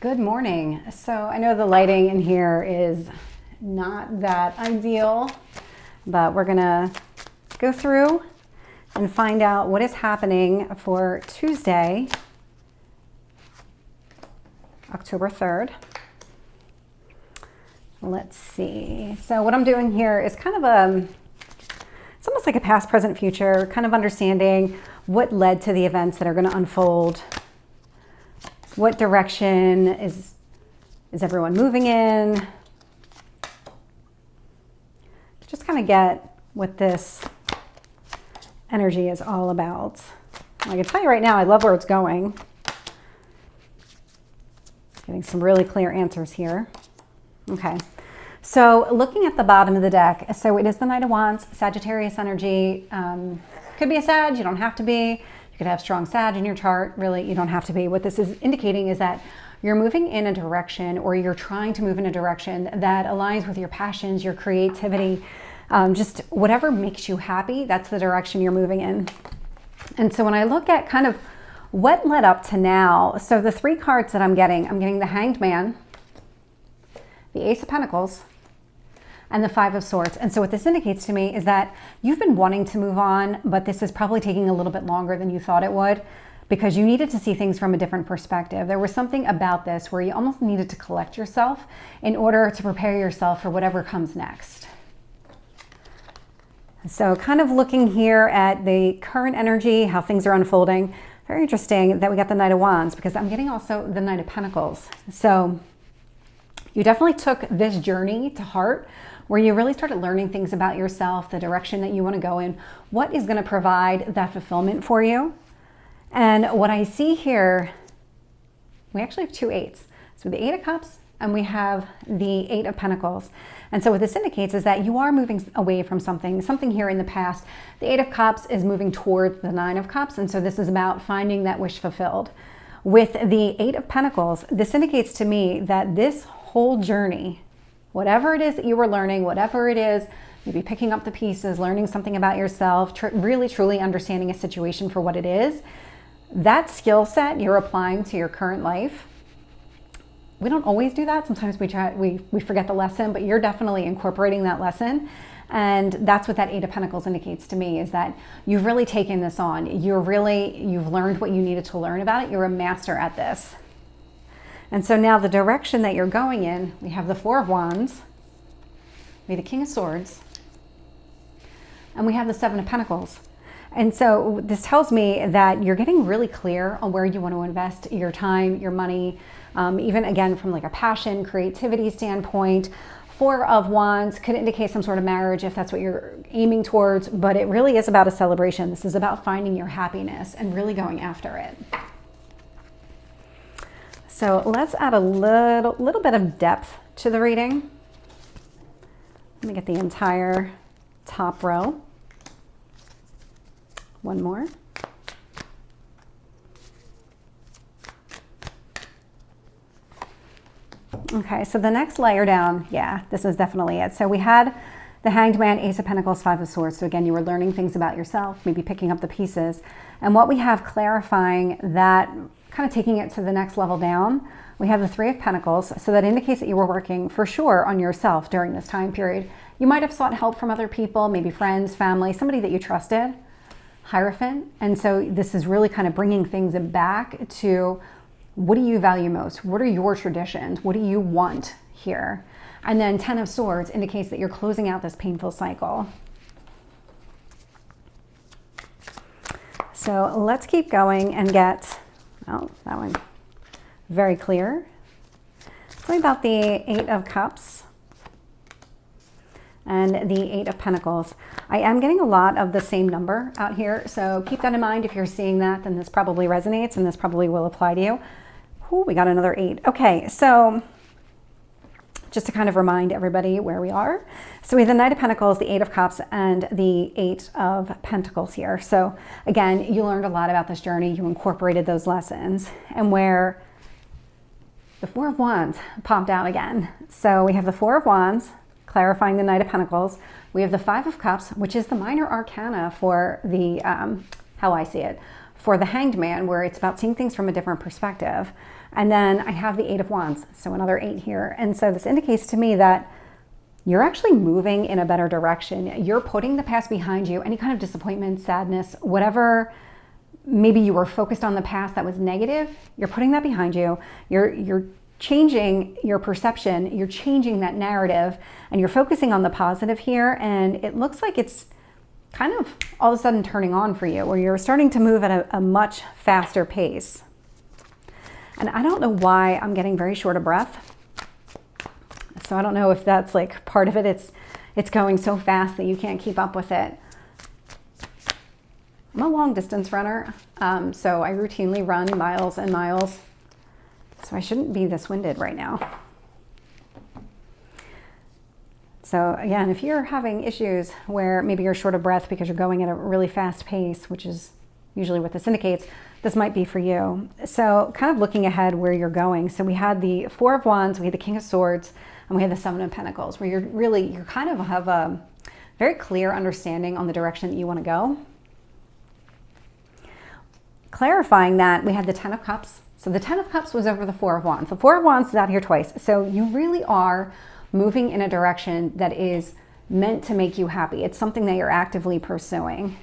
Good morning. So I know the lighting in here is not that ideal, but we're gonna go through and find out what is happening for Tuesday, October 3rd. Let's see. So what I'm doing here is kind of it's almost like a past, present, future, kind of understanding what led to the events that are going to unfold. What direction is everyone moving in? Just kind of get what this energy is all about. I can tell you right now, I love where it's going. Getting some really clear answers here. Okay, so looking at the bottom of the deck, so it is the Knight of Wands, Sagittarius energy. Could be a Sag, you don't have to be. You could have strong Sag in your chart, really, you don't have to be. What this is indicating is that you're moving in a direction, or you're trying to move in a direction that aligns with your passions, your creativity, just whatever makes you happy, that's the direction you're moving in. And so when I look at kind of what led up to now, so the three cards that I'm getting the Hanged Man, the Ace of Pentacles, and the Five of Swords. And so what this indicates to me is that you've been wanting to move on, but this is probably taking a little bit longer than you thought it would, because you needed to see things from a different perspective. There was something about this where you almost needed to collect yourself in order to prepare yourself for whatever comes next. So kind of looking here at the current energy, how things are unfolding. Very interesting that we got the Knight of Wands, because I'm getting also the Knight of Pentacles. So you definitely took this journey to heart, where you really started learning things about yourself, the direction that you want to go in, what is going to provide that fulfillment for you. And what I see here, we actually have two eights. So the Eight of Cups and we have the Eight of Pentacles. And so what this indicates is that you are moving away from something here in the past. The Eight of Cups is moving towards the Nine of Cups. And so this is about finding that wish fulfilled. With the Eight of Pentacles, this indicates to me that this whole journey, whatever it is that you were learning, whatever it is, maybe picking up the pieces, learning something about yourself, really truly understanding a situation for what it is, that skill set you're applying to your current life. We don't always do that. Sometimes we forget the lesson, but you're definitely incorporating that lesson. And that's what that Eight of Pentacles indicates to me, is that you've really taken this on. You've learned what you needed to learn about it. You're a master at this. And so now the direction that you're going in, we have the Four of Wands, we have the King of Swords, and we have the Seven of Pentacles. And so this tells me that you're getting really clear on where you want to invest your time, your money, even again from like a passion, creativity standpoint. Four of Wands could indicate some sort of marriage if that's what you're aiming towards, but it really is about a celebration. This is about finding your happiness and really going after it. So let's add a little bit of depth to the reading. Let me get the entire top row. One more. Okay, so the next layer down, yeah, this is definitely it. So we had the Hanged Man, Ace of Pentacles, Five of Swords. So again, you were learning things about yourself, maybe picking up the pieces. And what we have clarifying that, kind of taking it to the next level down, we have the Three of Pentacles. So that indicates that you were working for sure on yourself during this time period. You might have sought help from other people, maybe friends, family, somebody that you trusted, Hierophant. And so this is really kind of bringing things back to, what do you value most? What are your traditions? What do you want here? And then Ten of Swords indicates that you're closing out this painful cycle. So let's keep going and get, oh, that one very clear. Tell me about the Eight of Cups and the Eight of Pentacles. I am getting a lot of the same number out here, so keep that in mind. If you're seeing that, then this probably resonates and this probably will apply to you. Ooh, we got another 8. Okay, so just to kind of remind everybody where we are. So we have the Knight of Pentacles, the Eight of Cups, and the Eight of Pentacles here. So again, you learned a lot about this journey. You incorporated those lessons. And where the Four of Wands popped out again. So we have the Four of Wands, clarifying the Knight of Pentacles. We have the Five of Cups, which is the minor arcana for the, how I see it, for the Hanged Man, where it's about seeing things from a different perspective. And then I have the Eight of Wands, so another 8 here. And so this indicates to me that you're actually moving in a better direction. You're putting the past behind you, any kind of disappointment, sadness, whatever maybe you were focused on the past that was negative, you're putting that behind you. You're changing your perception, you're changing that narrative, and you're focusing on the positive here. And it looks like it's kind of all of a sudden turning on for you, where you're starting to move at a much faster pace. And I don't know why I'm getting very short of breath. So I don't know if that's like part of it. It's going so fast that you can't keep up with it. I'm a long distance runner, so I routinely run miles and miles. So I shouldn't be this winded right now. So again, if you're having issues where maybe you're short of breath because you're going at a really fast pace, which is usually what this indicates, this might be for you. So kind of looking ahead where you're going. So we had the Four of Wands, we had the King of Swords, and we had the Seven of Pentacles, where you kind of have a very clear understanding on the direction that you want to go. Clarifying that, we had the Ten of Cups. So the Ten of Cups was over the Four of Wands. The Four of Wands is out here twice. So you really are moving in a direction that is meant to make you happy. It's something that you're actively pursuing.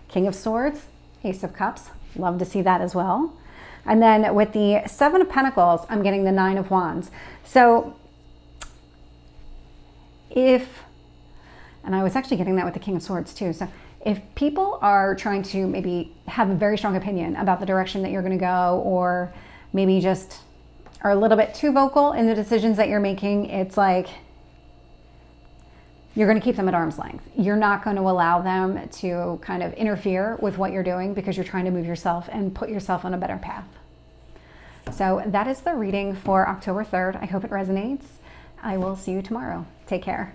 King of Swords, Ace of Cups. Love to see that as well. And then with the Seven of Pentacles, I'm getting the Nine of Wands. So and I was actually getting that with the King of Swords too. So if people are trying to maybe have a very strong opinion about the direction that you're going to go, or maybe just are a little bit too vocal in the decisions that you're making, it's like you're going to keep them at arm's length. You're not going to allow them to kind of interfere with what you're doing, because you're trying to move yourself and put yourself on a better path. So that is the reading for October 3rd. I hope it resonates. I will see you tomorrow. Take care.